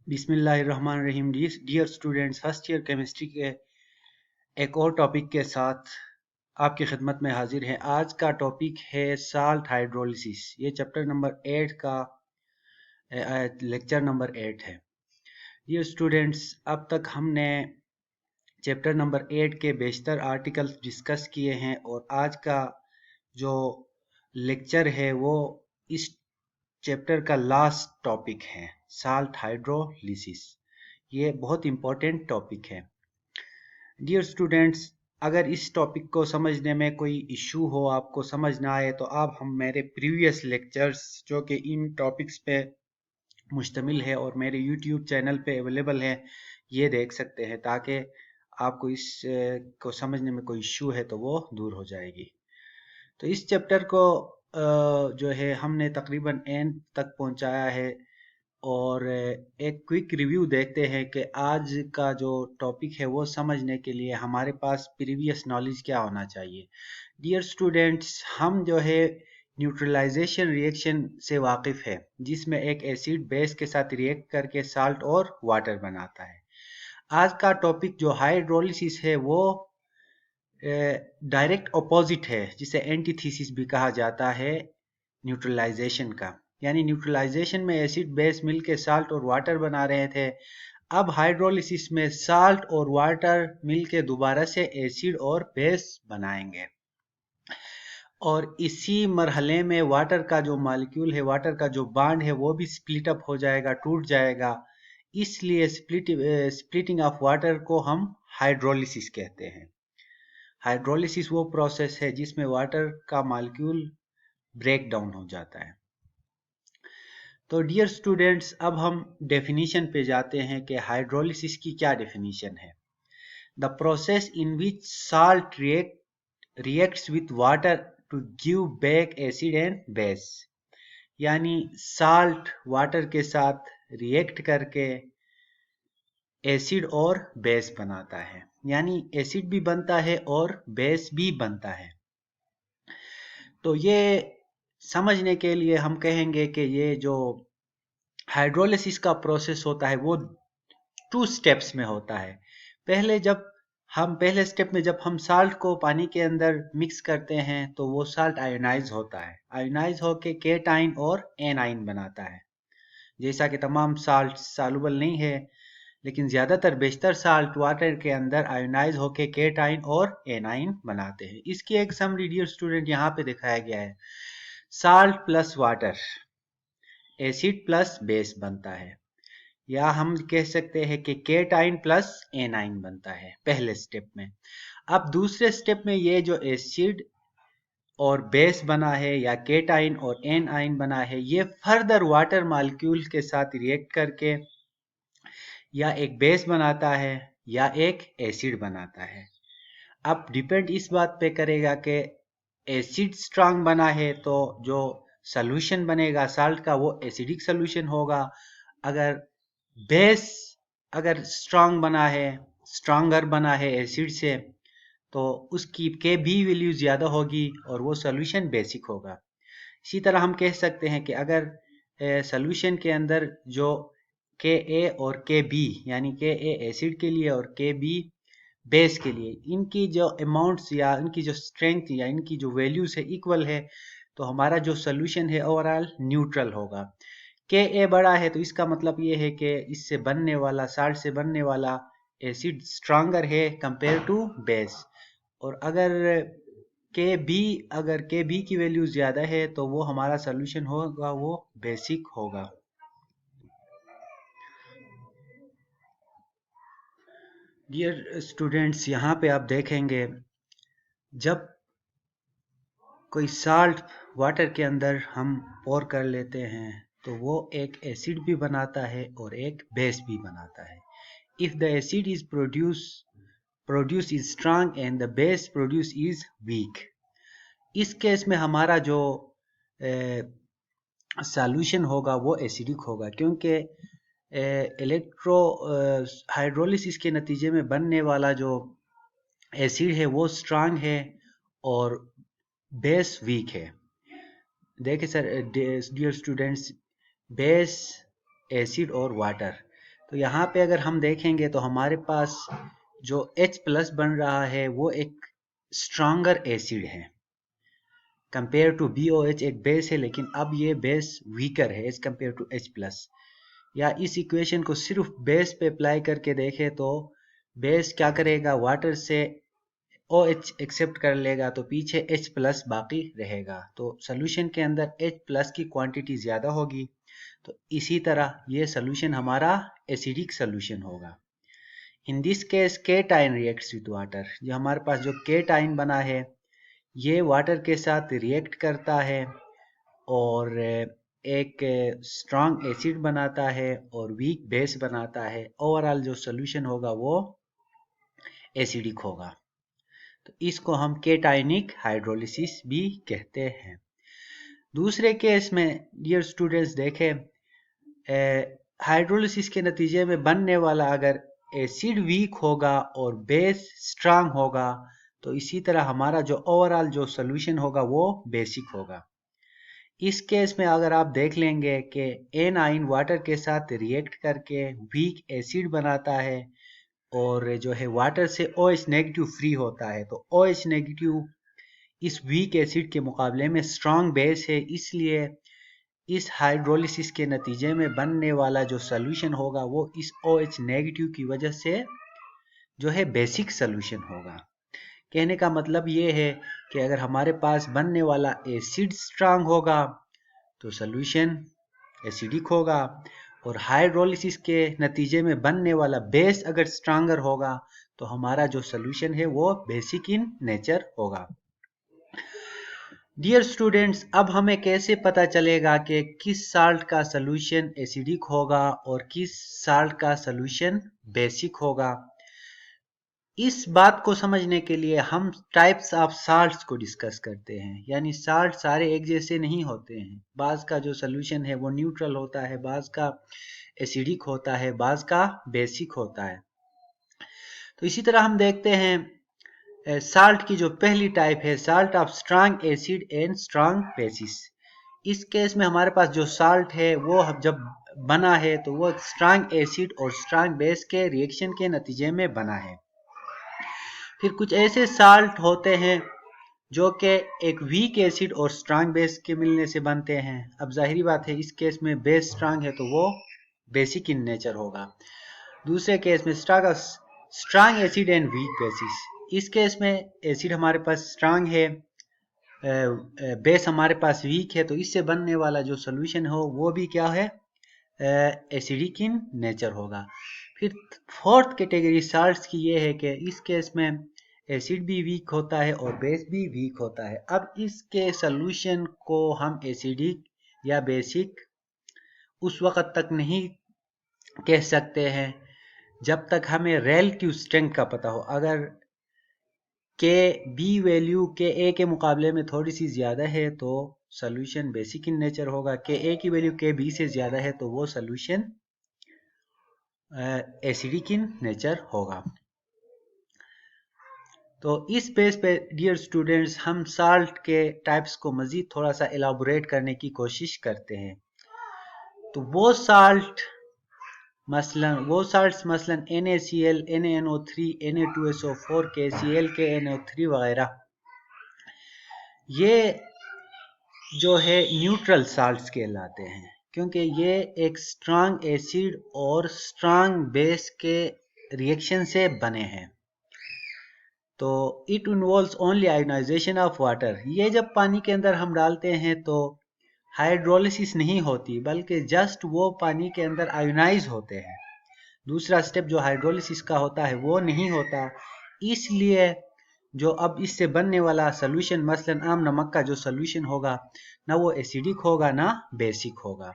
बिस्मिल्लाहिर्रहमानिर्रहीम। Dear students, first year chemistry के एक और टॉपिक के साथ आपकी खिदमत में हाजिर हैं। आज का टॉपिक है साल्ट हाइड्रोलिसिस। ये चैप्टर नंबर 8 का लेक्चर नंबर 8 है। डियर स्टूडेंट्स, अब तक हमने चैप्टर नंबर 8 के बेशतर आर्टिकल्स डिस्कस किए हैं और आज का जो लेक्चर है वो इस चैप्टर का लास्ट टॉपिक है, साल्ट हाइड्रोलिसिस। ये बहुत इम्पोर्टेंट टॉपिक है। डियर स्टूडेंट्स, अगर इस टॉपिक को समझने में कोई इशू हो, आपको समझ ना आए, तो आप हम मेरे प्रीवियस लेक्चर्स जो कि इन टॉपिक्स पे मुश्तमिल है और मेरे यूट्यूब चैनल पे अवेलेबल है, ये देख सकते हैं ताकि आपको इस को समझने में कोई इशू है तो वो दूर हो जाएगी। तो इस चैप्टर को जो है हमने तकरीबन एंड तक पहुंचाया है और एक क्विक रिव्यू देखते हैं कि आज का जो टॉपिक है वो समझने के लिए हमारे पास प्रीवियस नॉलेज क्या होना चाहिए। डियर स्टूडेंट्स, हम जो है न्यूट्रलाइजेशन रिएक्शन से वाकिफ़ है, जिसमें एक एसिड बेस के साथ रिएक्ट करके साल्ट और वाटर बनाता है। आज का टॉपिक जो हाइड्रोलिसिस है वो डायरेक्ट अपोजिट है, जिसे एंटीथीसिस भी कहा जाता है न्यूट्रलाइजेशन का। यानी न्यूट्रलाइजेशन में एसिड बेस मिलके साल्ट और वाटर बना रहे थे। अब हाइड्रोलिसिस में साल्ट और वाटर मिलके दोबारा से एसिड और बेस बनाएंगे और इसी मरहले में वाटर का जो मॉलिक्यूल है, वाटर का जो बॉन्ड है, वो भी स्प्लिट अप हो जाएगा, टूट जाएगा। इसलिए स्प्लिटिंग ऑफ वाटर को हम हाइड्रोलिसिस कहते हैं। हाइड्रोलिसिस वो प्रोसेस है जिसमें वाटर का मॉलिक्यूल ब्रेक डाउन हो जाता है। तो डियर स्टूडेंट्स, अब हम डेफिनेशन पे जाते हैं कि हाइड्रोलिसिस की क्या डेफिनेशन है। The process in which salt reacts with water to give back acid and base. यानी साल्ट वाटर के साथ रिएक्ट करके एसिड और बेस बनाता है, यानी एसिड भी बनता है और बेस भी बनता है। तो ये समझने के लिए हम कहेंगे कि ये जो हाइड्रोलिसिस का प्रोसेस होता है वो 2 स्टेप्स में होता है। पहले स्टेप में जब हम साल्ट को पानी के अंदर मिक्स करते हैं तो वो साल्ट आयोनाइज होता है। आयोनाइज होके केटाइन और एनाइन बनाता है। जैसा कि तमाम साल्ट सॉल्युबल नहीं है, लेकिन ज़्यादातर बेशतर साल्ट वाटर के अंदर आयोनाइज होके केटाइन और एनाइन बनाते हैं। इसकी एक समरी डियर स्टूडेंट यहाँ पे दिखाया गया है। Salt plus water acid plus base बनता है, या हम कह सकते हैं कि केटाइन प्लस एनाइन बनता है पहले स्टेप में। अब दूसरे स्टेप में ये जो एसिड और बेस बना है या केटाइन और एनाइन बना है, ये फर्दर वाटर मॉलिक्यूल के साथ रिएक्ट करके या एक बेस बनाता है या एक एसिड बनाता है। अब डिपेंड इस बात पे करेगा कि एसिड स्ट्रांग बना है तो जो सॉल्यूशन बनेगा साल्ट का वो एसिडिक सॉल्यूशन होगा। अगर बेस अगर स्ट्रांगर बना है एसिड से, तो उसकी के बी वैल्यू ज़्यादा होगी और वो सॉल्यूशन बेसिक होगा। इसी तरह हम कह सकते हैं कि अगर सॉल्यूशन के अंदर जो के ए और के बी, यानी के ए एसिड के लिए और के बी बेस के लिए, इनकी जो अमाउंट्स या इनकी जो स्ट्रेंथ या इनकी जो वैल्यूज है इक्वल है, तो हमारा जो सोल्यूशन है ओवरऑल न्यूट्रल होगा। के ए बड़ा है तो इसका मतलब ये है कि इससे बनने वाला साल्ट से बनने वाला एसिड स्ट्रांगर है कंपेयर टू बेस। और अगर के बी की वैल्यू ज़्यादा है तो वो हमारा सोल्यूशन होगा वो बेसिक होगा। डियर स्टूडेंट्स, यहाँ पे आप देखेंगे जब कोई साल्ट वाटर के अंदर हम पोर कर लेते हैं तो वो एक एसिड भी बनाता है और एक बेस भी बनाता है। If the acid is produce is strong and the base produce is weak, इस केस में हमारा जो सॉल्यूशन होगा वो एसिडिक होगा, क्योंकि इलेक्ट्रो हाइड्रोलिसिस के नतीजे में बनने वाला जो एसिड है वो स्ट्रांग है और बेस वीक है। देखिए sir, dear students, base, acid और वाटर तो यहाँ पे अगर हम देखेंगे तो हमारे पास जो H प्लस बन रहा है वो एक स्ट्रॉन्गर एसिड है कंपेयर टू BOH। एक बेस है लेकिन अब ये बेस वीकर है as compared to H plus. या इस इक्वेशन को सिर्फ बेस पे अप्लाई करके देखें तो बेस क्या करेगा, वाटर से OH एक्सेप्ट कर लेगा तो पीछे H प्लस बाकी रहेगा, तो सोल्यूशन के अंदर H प्लस की क्वांटिटी ज़्यादा होगी। तो इसी तरह ये सोल्यूशन हमारा एसिडिक सोल्यूशन होगा। In this case cation reacts with water. जो हमारे पास जो केटाइन बना है ये वाटर के साथ रिएक्ट करता है और एक स्ट्रॉन्ग एसिड बनाता है और वीक बेस बनाता है। ओवरऑल जो सोल्यूशन होगा वो एसिडिक होगा। तो इसको हम केटाइनिक हाइड्रोलिसिस भी कहते हैं। दूसरे केस में डियर स्टूडेंट्स देखें, हाइड्रोलिसिस के नतीजे में बनने वाला अगर एसिड वीक होगा और बेस स्ट्रांग होगा तो इसी तरह हमारा जो ओवरऑल जो सोल्यूशन होगा वो बेसिक होगा। इस केस में अगर आप देख लेंगे कि एनाइन वाटर के साथ रिएक्ट करके वीक एसिड बनाता है और जो है वाटर से OH नेगेटिव फ्री होता है, तो OH नेगेटिव इस वीक एसिड के मुकाबले में स्ट्रॉन्ग बेस है, इसलिए इस हाइड्रोलिसिस के नतीजे में बनने वाला जो सोल्यूशन होगा वो इस OH नेगेटिव की वजह से जो है बेसिक सोल्यूशन होगा। कहने का मतलब ये है कि अगर हमारे पास बनने वाला एसिड स्ट्रांग होगा तो सोल्यूशन एसिडिक होगा और हाइड्रोलिसिस के नतीजे में बनने वाला बेस अगर स्ट्रांगर होगा तो हमारा जो सोल्यूशन है वो बेसिक इन नेचर होगा। डियर स्टूडेंट्स, अब हमें कैसे पता चलेगा कि किस साल्ट का सोल्यूशन एसिडिक होगा और किस साल्ट का सोल्यूशन बेसिक होगा? इस बात को समझने के लिए हम टाइप्स ऑफ साल्ट्स को डिस्कस करते हैं। यानी साल्ट सारे एक जैसे नहीं होते हैं, बाज का जो सोल्यूशन है वो न्यूट्रल होता है, बाज का एसिडिक होता है, बाज का बेसिक होता है। तो इसी तरह हम देखते हैं साल्ट की जो पहली टाइप है salt of strong acid and strong basis. इस केस में हमारे पास जो साल्ट है वो जब बना है तो वो स्ट्रांग एसिड और स्ट्रांग बेस के रिएक्शन के नतीजे में बना है। फिर कुछ ऐसे साल्ट होते हैं जो कि एक वीक एसिड और स्ट्रांग बेस के मिलने से बनते हैं। अब जाहिर बात है इस केस में बेस स्ट्रांग है तो वो बेसिक इन नेचर होगा। दूसरे केस में strong acid and weak bases. इस केस में एसिड हमारे पास स्ट्रांग है, बेस हमारे पास वीक है, तो इससे बनने वाला जो सोल्यूशन हो वो भी क्या है, एसिडिक इन नेचर होगा। फिर फोर्थ कैटेगरी साल्ट्स की ये है कि इस केस में एसिड भी वीक होता है और बेस भी वीक होता है। अब इसके सोल्यूशन को हम एसिडिक या बेसिक उस वक़्त तक नहीं कह सकते हैं जब तक हमें रिलेटिव स्ट्रेंथ का पता हो। अगर के बी वैल्यू के ए के मुकाबले में थोड़ी सी ज़्यादा है तो सोल्यूशन बेसिक इन नेचर होगा। के ए की वैल्यू के बी से ज़्यादा है तो वो सोल्यूशन एसिडिक इन नेचर होगा। तो इस बेस पे डियर स्टूडेंट्स हम साल्ट के टाइप्स को मज़ीद थोड़ा सा एलाबोरेट करने की कोशिश करते हैं। तो वो साल्ट्स मसलन NaCl, NaNO3, Na2SO4, KCl, KNO3 वगैरह, ये जो है न्यूट्रल साल्ट्स कहलाते हैं क्योंकि ये एक स्ट्रांग एसिड और स्ट्रांग बेस के रिएक्शन से बने हैं। तो it involves only ionisation of water. ये जब पानी के अंदर हम डालते हैं तो हाइड्रोलिसिस नहीं होती बल्कि जस्ट वो पानी के अंदर आयोनाइज होते हैं। दूसरा स्टेप जो हाइड्रोलिसिस का होता है वो नहीं होता। इसलिए जो अब इससे बनने वाला सोल्यूशन मसलन आम नमक का जो सोल्यूशन होगा ना वो एसिडिक होगा ना बेसिक होगा।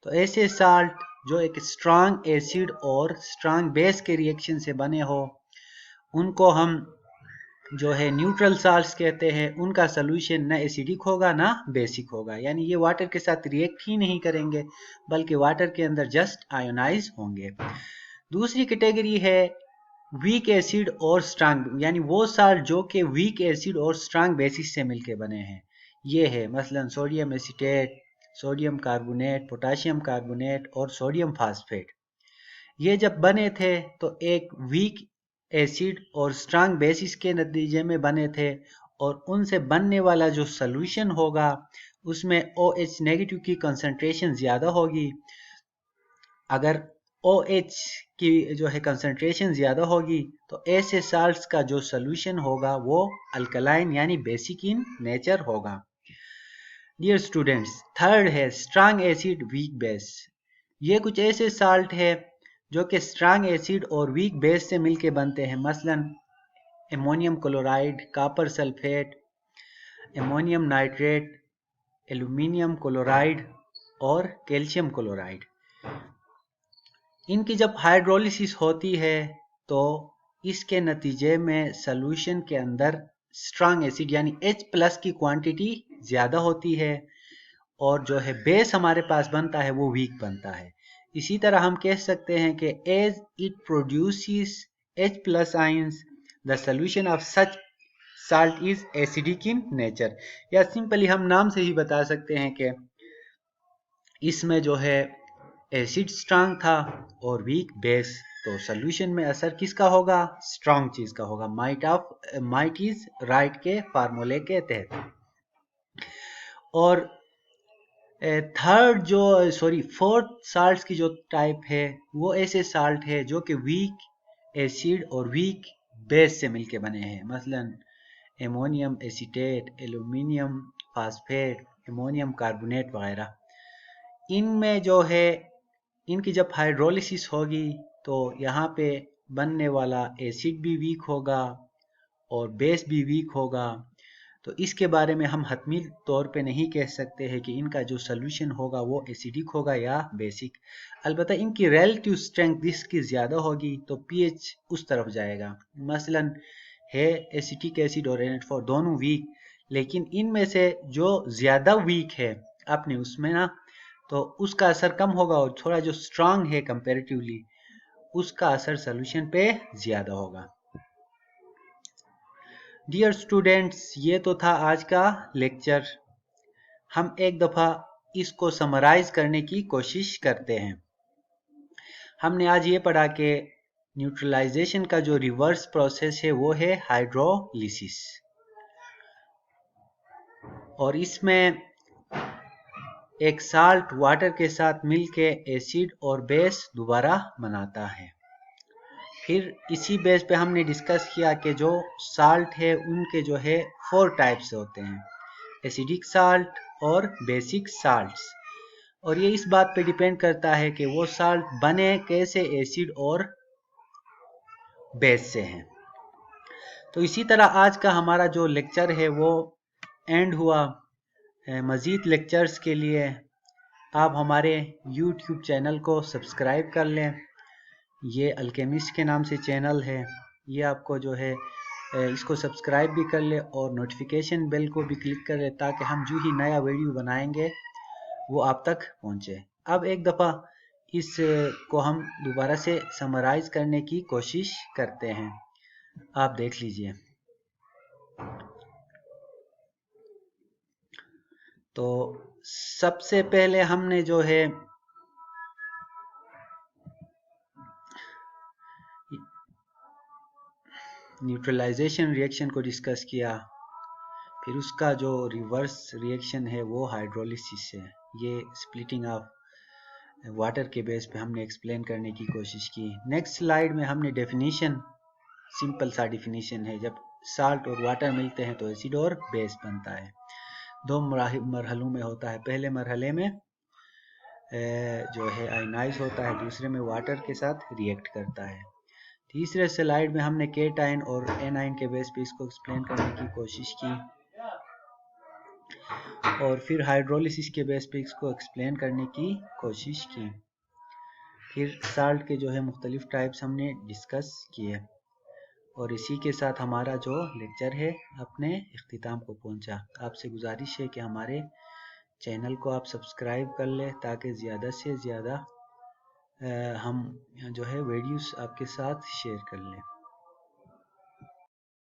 तो ऐसे साल्ट जो एक स्ट्रांग एसिड और स्ट्रांग बेस के रिएक्शन से बने हो उनको हम जो है न्यूट्रल साल्ट्स कहते हैं। उनका सोल्यूशन ना एसिडिक होगा ना बेसिक होगा, यानी ये वाटर के साथ रिएक्ट ही नहीं करेंगे बल्कि वाटर के अंदर जस्ट आयोनाइज होंगे। दूसरी कैटेगरी है वीक एसिड और स्ट्रांग, यानी वो साल्ट जो कि वीक एसिड और स्ट्रांग बेसिस से मिलके बने हैं। ये है मसलन sodium acetate, sodium carbonate, potassium carbonate और सोडियम फास्फेट। ये जब बने थे तो एक वीक एसिड और स्ट्रांग बेसिस के नतीजे में बने थे, और उनसे बनने वाला जो सॉल्यूशन होगा उसमें OH नेगेटिव की कंसंट्रेशन ज़्यादा होगी। अगर OH की जो है कंसंट्रेशन ज़्यादा होगी तो ऐसे साल्ट्स का जो सॉल्यूशन होगा वो अल्कलाइन यानी बेसिक इन नेचर होगा। डियर स्टूडेंट्स, थर्ड है स्ट्रांग एसिड वीक बेस। ये कुछ ऐसे साल्ट है जो कि स्ट्रांग एसिड और वीक बेस से मिलके बनते हैं, मसलन ammonium chloride, copper sulphate, ammonium nitrate, aluminium chloride और कैल्शियम क्लोराइड। इनकी जब हाइड्रोलिसिस होती है तो इसके नतीजे में सॉल्यूशन के अंदर स्ट्रांग एसिड यानी H+ की क्वांटिटी ज़्यादा होती है, और जो है बेस हमारे पास बनता है वो वीक बनता है। इसी तरह हम कह सकते हैं कि as it produces H+ ions the solution of such salt is acidic in nature. या सिंपली हम नाम से ही बता सकते हैं कि इसमें जो है एसिड स्ट्रांग था और वीक बेस, तो सॉल्यूशन में असर किसका होगा? स्ट्रांग चीज का होगा। माइट इज राइट के फार्मूले के तहत। और फोर्थ साल्ट्स की जो टाइप है वो ऐसे साल्ट है जो कि वीक एसिड और वीक बेस से मिलके बने हैं, मसलन ammonium acetate, aluminium phosphate, ammonium carbonate वगैरह। इनमें जो है इनकी जब हाइड्रोलिसिस होगी तो यहाँ पे बनने वाला एसिड भी वीक होगा और बेस भी वीक होगा। तो इसके बारे में हम हतमी तौर पे नहीं कह सकते हैं कि इनका जो सॉल्यूशन होगा वो एसिडिक होगा या बेसिक। अलबत्ता इनकी रिलेटिव स्ट्रेंथ जिसकी ज़्यादा होगी तो पीएच उस तरफ जाएगा। मसलन है एसिटिक एसिड और NH4 दोनों वीक, लेकिन इनमें से जो ज़्यादा वीक है अपने उसमें ना, तो उसका असर कम होगा, और थोड़ा जो स्ट्रांग है कंपेरेटिवली उसका असर सॉल्यूशन पे ज़्यादा होगा। डियर स्टूडेंट्स, ये तो था आज का लेक्चर। हम एक दफ़ा इसको समराइज करने की कोशिश करते हैं। हमने आज ये पढ़ा कि न्यूट्रलाइजेशन का जो रिवर्स प्रोसेस है वो है हाइड्रोलिसिस, और इसमें एक साल्ट वाटर के साथ मिलके एसिड और बेस दोबारा बनाता है। फिर इसी बेस पे हमने डिस्कस किया कि जो साल्ट है उनके जो है 4 टाइप्स होते हैं, एसिडिक साल्ट और बेसिक साल्ट्स, और ये इस बात पे डिपेंड करता है कि वो साल्ट बने कैसे एसिड और बेस से हैं। तो इसी तरह आज का हमारा जो लेक्चर है वो एंड हुआ। मज़ीद लेक्चर्स के लिए आप हमारे YouTube चैनल को सब्सक्राइब कर लें। ये अल्केमिस्ट के नाम से चैनल है, ये आपको जो है इसको सब्सक्राइब भी कर ले और नोटिफिकेशन बेल को भी क्लिक कर ले, ताकि हम जो ही नया वीडियो बनाएंगे वो आप तक पहुंचे। अब एक दफ़ा इस को हम दोबारा से समराइज करने की कोशिश करते हैं, आप देख लीजिए। तो सबसे पहले हमने जो है न्यूट्रलाइजेशन रिएक्शन को डिस्कस किया, फिर उसका जो रिवर्स रिएक्शन है वो हाइड्रोलिसिस है। ये स्प्लिटिंग ऑफ वाटर के बेस पे हमने एक्सप्लेन करने की कोशिश की। नेक्स्ट स्लाइड में हमने डेफिनेशन, सिंपल सा डेफिनेशन है, जब साल्ट और वाटर मिलते हैं तो एसिड और बेस बनता है। 2 मरहलों में होता है। पहले मरहले में जो है आयनाइज होता है, दूसरे में वाटर के साथ रिएक्ट करता है। तीसरे स्लाइड में हमने केटाइन और एनाइन के बेस पे इसको एक्सप्लेन करने की कोशिश की, और फिर हाइड्रोलिसिस के बेस पे इसको एक्सप्लेन करने की कोशिश की। फिर साल्ट के जो है मुख्तलिफ टाइप्स हमने डिस्कस किए, और इसी के साथ हमारा जो लेक्चर है अपने इख्तिताम को पहुंचा। आपसे गुजारिश है कि हमारे चैनल को आप सब्सक्राइब कर लें, ताकि ज़्यादा से ज़्यादा हम जो है वीडियोस आपके साथ शेयर कर लें।